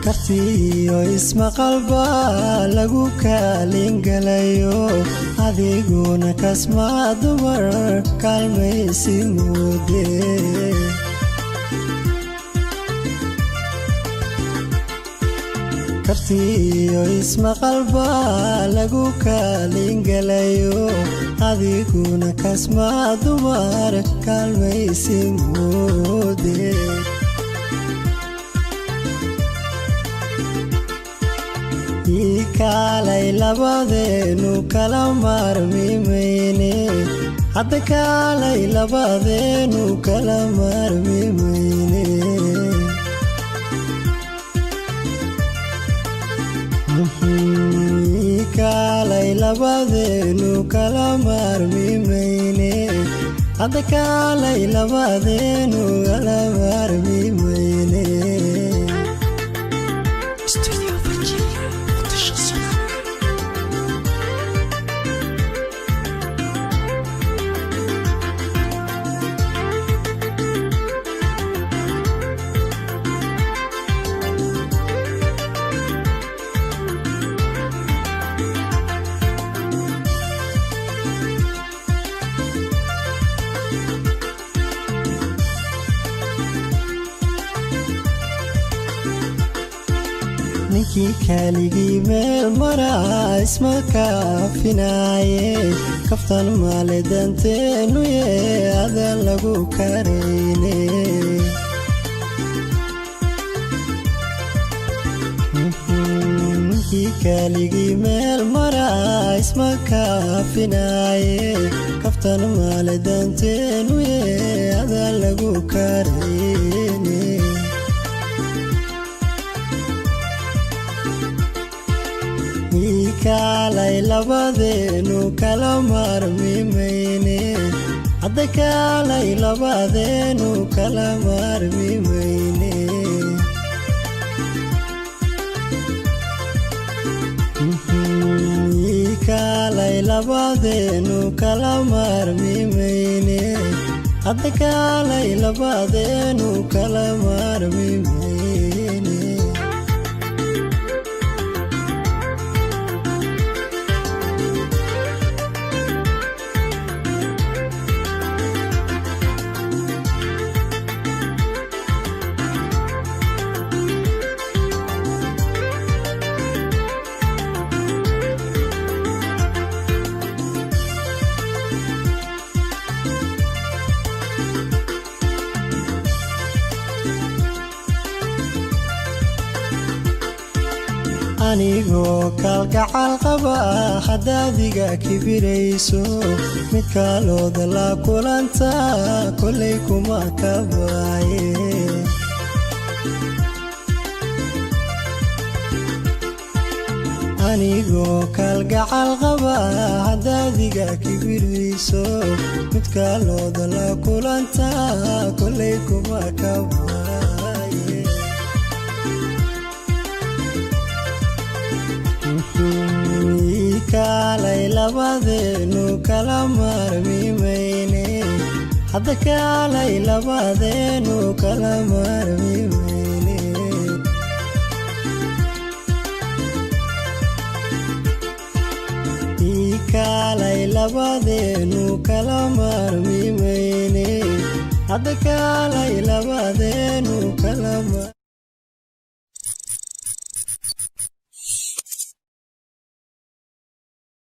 kartiyo isma qalba lagu kaalin galayo adiguna kasma dumar kalmaysi mude kartiyo isma qalba lagu kaalin galayo adiguna kasma dumar kalmaysi mude kaalay labadeenu kala maarmi mayne hadda kaalay labadeenu kala maarmi mayne kaalay labadeenu kala maarmi mayne hadda kaalay labadeenu kala maarmi mayne ninki kaaligii meel mara isma kaafinaye kaftan maale danteenu ye adan lagu karayne ninki kaaligii meel mara isma kaafinaye kaftan maale danteenu ye adan lagu karayne kaalay labadeenu kala maarmi mayne hadda kaalay labadeenu kala maarmi mayne kaalay labadeenu kala maarmi mayne hadda kaalay labadeenu kala maarmi mayne anigoo kalgacal qaba haddaadiga kibirayso mid kalooda la kulanta kolay kuma kabaaye anigoo kalgacal qaba haddaadiga kibirayso mid kalooda la kulanta kolay kuma kabaaye kaalay labadeenu kala maarmi mayne hadda kaalay labadeenu kala maarmi mayne kaalay labadeenu kala maarmi mayne hadda kaalay labadeenu kala